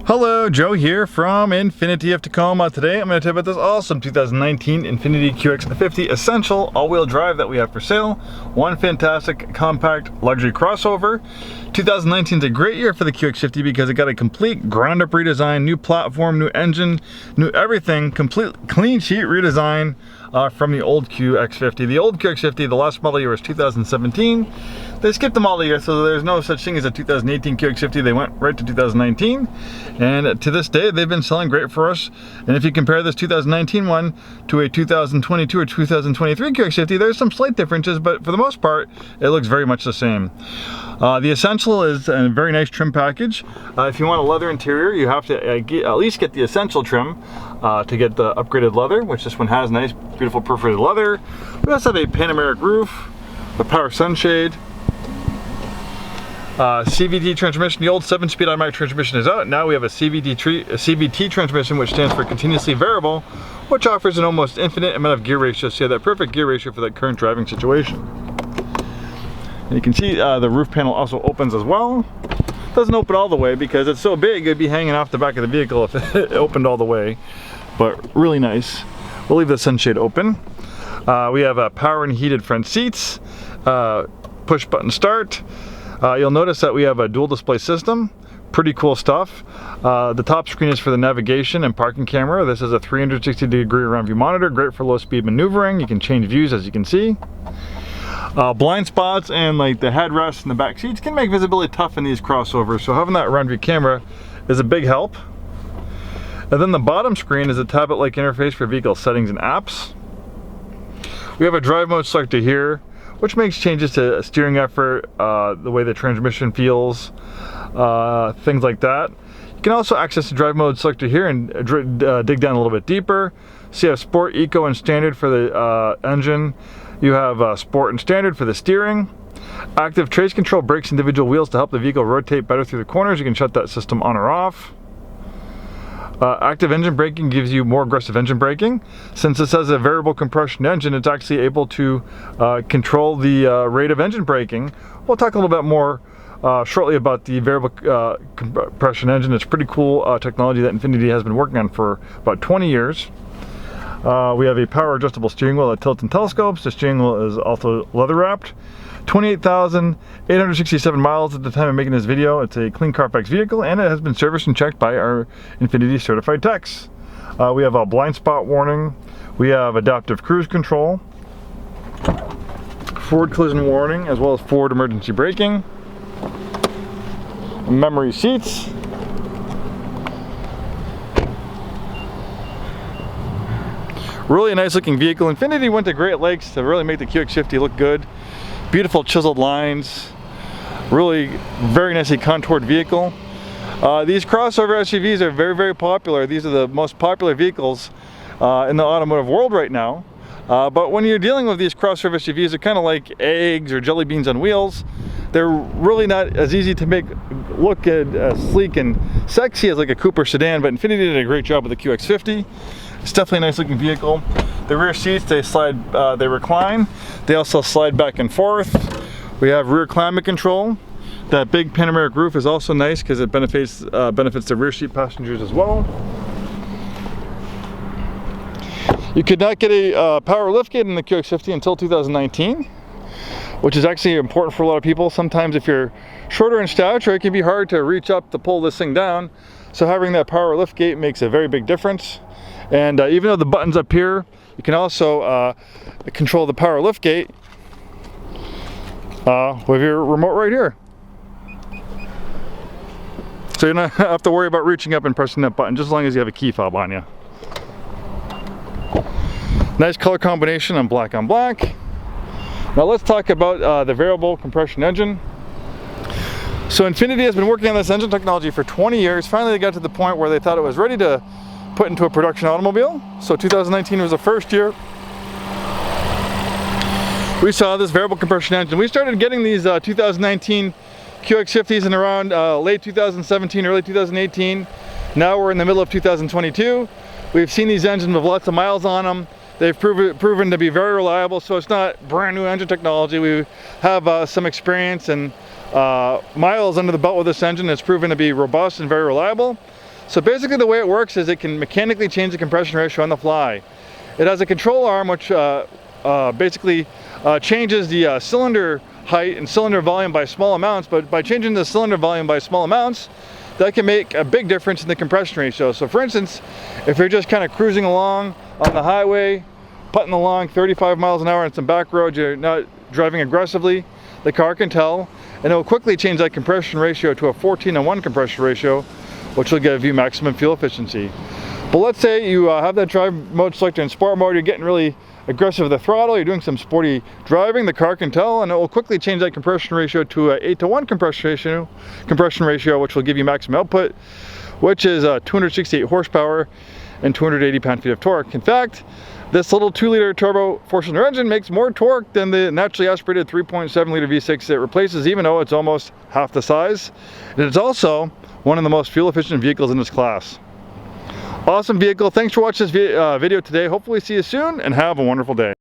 Hello, Joe here from Infiniti of Tacoma. Today I'm going to tell you about this awesome 2019 Infiniti QX50 Essential all-wheel drive that we have for sale. One fantastic compact luxury crossover. 2019 is a great year for the QX50 because it got a complete ground-up redesign, new platform, new engine, new everything, complete clean sheet redesign from the old QX50. The old QX50, the last model year was 2017. They skipped the model year, so there's no such thing as a 2018 QX50. They went right to 2019, and to this day, they've been selling great for us. And if you compare this 2019 one to a 2022 or 2023 QX50, there's some slight differences, but for the most part, it looks very much the same. The Essential is a very nice trim package. If you want a leather interior, you have to at least get the Essential trim to get the upgraded leather, which this one has nice, beautiful perforated leather. We also have a Panoramic roof, a power sunshade, CVT transmission. The old 7-speed automatic transmission is out. Now we have a CVT transmission, which stands for continuously variable, which offers an almost infinite amount of gear ratio, so you have that perfect gear ratio for that current driving situation. And you can see the roof panel also opens as well. Doesn't open all the way because it's so big it'd be hanging off the back of the vehicle if it opened all the way, but really nice. We'll leave the sunshade open. We have power and heated front seats, push button start. You'll notice that we have a dual display system. Pretty cool stuff. The top screen is for the navigation and parking camera. This is a 360-degree around view monitor, great for low speed maneuvering. You can change views, as you can see. Blind spots and like the headrests and the back seats can make visibility tough in these crossovers, so having that around view camera is a big help. And then the bottom screen is a tablet-like interface for vehicle settings and apps. We have a drive mode selector here, which makes changes to steering effort, the way the transmission feels, things like that. You can also access the drive mode selector here and dig down a little bit deeper. So you have Sport, Eco, and Standard for the engine. You have Sport and Standard for the steering. Active trace control brakes individual wheels to help the vehicle rotate better through the corners. You can shut that system on or off. Active engine braking gives you more aggressive engine braking. Since this has a variable compression engine, it's actually able to control the rate of engine braking. We'll talk a little bit more shortly about the variable compression engine. It's pretty cool technology that Infiniti has been working on for about 20 years. We have a power adjustable steering wheel that tilts and telescopes. The steering wheel is also leather wrapped. 28,867 miles at the time of making this video. It's a clean Carfax vehicle, and it has been serviced and checked by our Infiniti certified techs. We have a blind spot warning. We have adaptive cruise control, forward collision warning, as well as forward emergency braking, memory seats, really a nice looking vehicle. Infiniti went to great lengths to really make the QX50 look good. Beautiful chiseled lines, really very nicely contoured vehicle. These crossover SUVs are very, very popular. These are the most popular vehicles in the automotive world right now. But when you're dealing with these crossover SUVs, they're kind of like eggs or jelly beans on wheels. They're really not as easy to make look as sleek and sexy as like a coupe sedan, but Infiniti did a great job with the QX50. It's definitely a nice looking vehicle. The rear seats, they recline. They also slide back and forth. We have rear climate control. That big panoramic roof is also nice because it benefits the rear seat passengers as well. You could not get a power liftgate in the QX50 until 2019, which is actually important for a lot of people. Sometimes if you're shorter in stature, it can be hard to reach up to pull this thing down. So having that power liftgate makes a very big difference. And even though the button's up here, you can also control the power liftgate with your remote right here. So you don't have to worry about reaching up and pressing that button, just as long as you have a key fob on you. Nice color combination on black on black. Now let's talk about the variable compression engine. So Infiniti has been working on this engine technology for 20 years. Finally they got to the point where they thought it was ready to put into a production automobile. So 2019 was the first year we saw this variable compression engine. We started getting these 2019 QX50s in around late 2017, early 2018. Now we're in the middle of 2022. We've seen these engines with lots of miles on them. They've proven to be very reliable, so it's not brand new engine technology. We have some experience and miles under the belt with this engine. It's proven to be robust and very reliable. So basically the way it works is it can mechanically change the compression ratio on the fly. It has a control arm which basically changes the cylinder height and cylinder volume by small amounts, but by changing the cylinder volume by small amounts, that can make a big difference in the compression ratio. So for instance, if you're just kind of cruising along on the highway, putting along 35 miles an hour on some back roads, you're not driving aggressively, the car can tell, and it will quickly change that compression ratio to a 14:1 compression ratio, which will give you maximum fuel efficiency. But let's say you have that drive mode selected in sport mode, you're getting really aggressive with the throttle, you're doing some sporty driving, the car can tell, and it will quickly change that compression ratio to a 8:1 compression ratio, which will give you maximum output, which is 268 horsepower and 280 pound-feet of torque. In fact, this little 2-liter turbo 4-cylinder engine makes more torque than the naturally aspirated 3.7-liter V6 it replaces, even though it's almost half the size. And it's also one of the most fuel-efficient vehicles in this class. Awesome vehicle. Thanks for watching this video today. Hopefully see you soon and have a wonderful day.